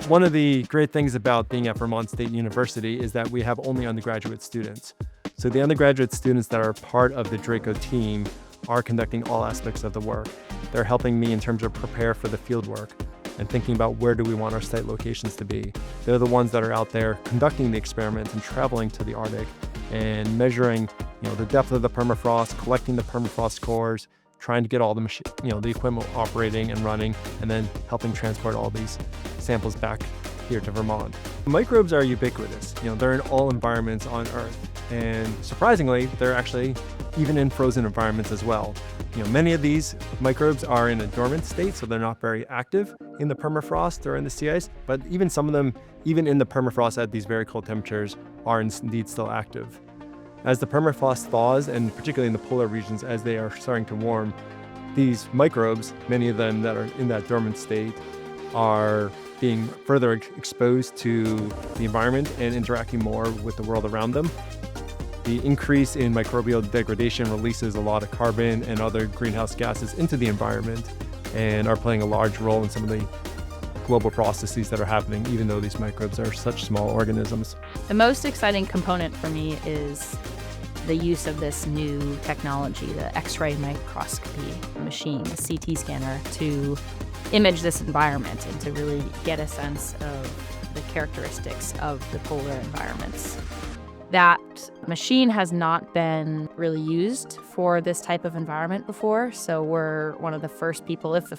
One of the great things about being at Vermont State University is that we have only undergraduate students. So the undergraduate students that are part of the DRACO team are conducting all aspects of the work. They're helping me in terms of prepare for the field work and thinking about where do we want our site locations to be. They're the ones that are out there conducting the experiments and traveling to the Arctic and measuring, the depth of the permafrost, collecting the permafrost cores, trying to get all the the equipment operating and running, and then helping transport all these samples back here to Vermont. Microbes are ubiquitous. They're in all environments on Earth, and surprisingly, they're actually even in frozen environments as well. Many of these microbes are in a dormant state, so they're not very active in the permafrost or in the sea ice, but even some of them, even in the permafrost at these very cold temperatures, are indeed still active. As the permafrost thaws, and particularly in the polar regions as they are starting to warm, these microbes, many of them that are in that dormant state, are being further exposed to the environment and interacting more with the world around them. The increase in microbial degradation releases a lot of carbon and other greenhouse gases into the environment and are playing a large role in some of the global processes that are happening, even though these microbes are such small organisms. The most exciting component for me is the use of this new technology, the X-ray microscopy machine, the CT scanner, to image this environment and to really get a sense of the characteristics of the polar environments. That machine has not been really used for this type of environment before, so we're one of the first people, if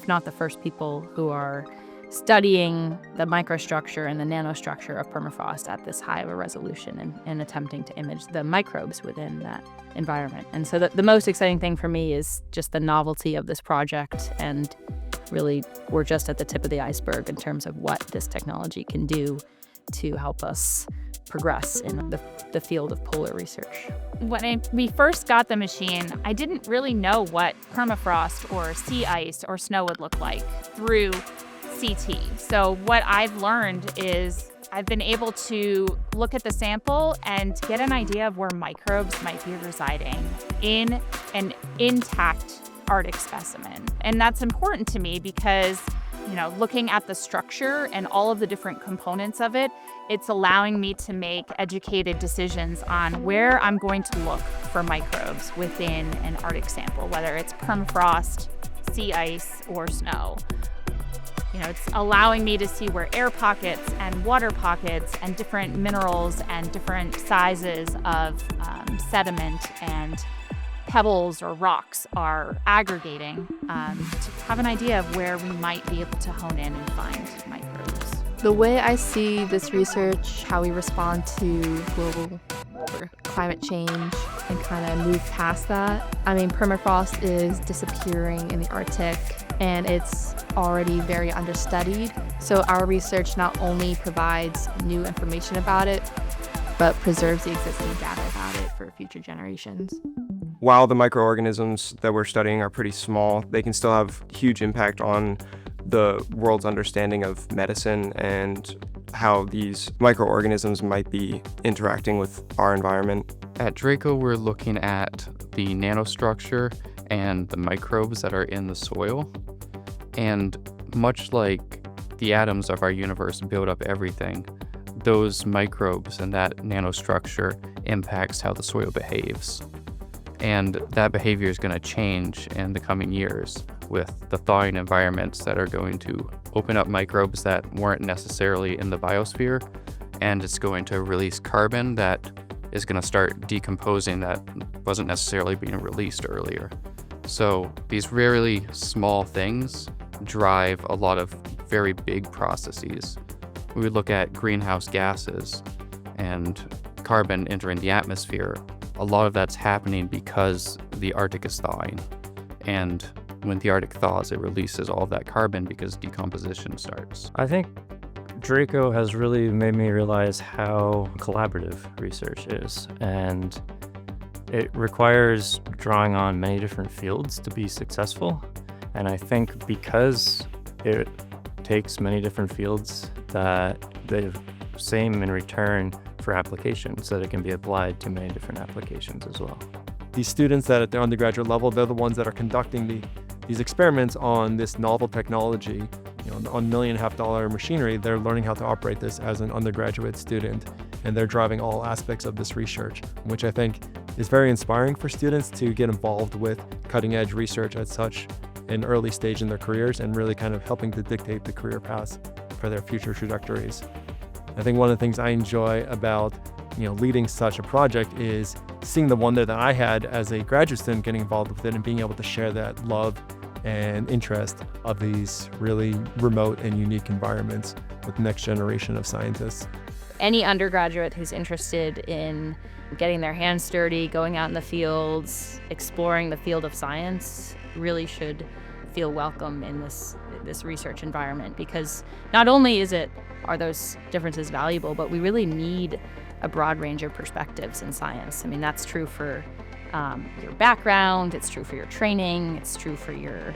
not the first people, who are studying the microstructure and the nanostructure of permafrost at this high of a resolution and attempting to image the microbes within that environment. And so the most exciting thing for me is just the novelty of this project, and really we're just at the tip of the iceberg in terms of what this technology can do to help us progress in the field of polar research. When we first got the machine, I didn't really know what permafrost or sea ice or snow would look like through CT. So what I've learned is I've been able to look at the sample and get an idea of where microbes might be residing in an intact Arctic specimen. And that's important to me because looking at the structure and all of the different components of it, it's allowing me to make educated decisions on where I'm going to look for microbes within an Arctic sample, whether it's permafrost, sea ice, or snow. It's allowing me to see where air pockets and water pockets and different minerals and different sizes of sediment and pebbles or rocks are aggregating to have an idea of where we might be able to hone in and find microbes. The way I see this research, how we respond to global or climate change and kind of move past that. Permafrost is disappearing in the Arctic and it's already very understudied. So our research not only provides new information about it, but preserves the existing data about it for future generations. While the microorganisms that we're studying are pretty small, they can still have huge impact on the world's understanding of medicine and how these microorganisms might be interacting with our environment. At DRACO, we're looking at the nanostructure and the microbes that are in the soil. And much like the atoms of our universe build up everything, those microbes and that nanostructure impacts how the soil behaves. And that behavior is going to change in the coming years with the thawing environments that are going to open up microbes that weren't necessarily in the biosphere, and it's going to release carbon that is going to start decomposing that wasn't necessarily being released earlier. So these really small things drive a lot of very big processes. We would look at greenhouse gases and carbon entering the atmosphere. A lot of that's happening because the Arctic is thawing. And when the Arctic thaws, it releases all of that carbon because decomposition starts. I think DRACO has really made me realize how collaborative research is. And it requires drawing on many different fields to be successful. And I think because it takes many different fields, that the same in return for applications, that it can be applied to many different applications as well. These students that at the undergraduate level, they're the ones that are conducting the these experiments on this novel technology, on $1.5 million machinery. They're learning how to operate this as an undergraduate student, and they're driving all aspects of this research, which I think is very inspiring for students to get involved with cutting-edge research at such an early stage in their careers, and really kind of helping to dictate the career paths for their future trajectories. I think one of the things I enjoy about leading such a project is seeing the wonder that I had as a graduate student getting involved with it, and being able to share that love and interest of these really remote and unique environments with the next generation of scientists. Any undergraduate who's interested in getting their hands dirty, going out in the fields, exploring the field of science, really should feel welcome in this research environment, because not only are those differences valuable, but we really need a broad range of perspectives in science. I mean, that's true for your background, it's true for your training, it's true for your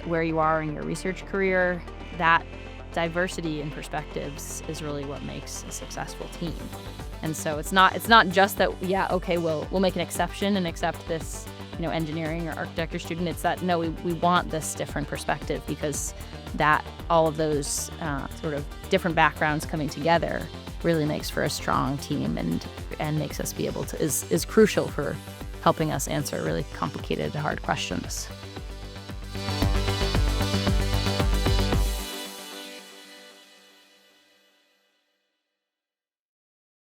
where you are in your research career. That diversity in perspectives is really what makes a successful team. And so it's not just that, we'll make an exception and accept this engineering or architecture student. It's that, no, we want this different perspective, because that all of those sort of different backgrounds coming together really makes for a strong team, and makes us be able to, is crucial for helping us answer really complicated, hard questions.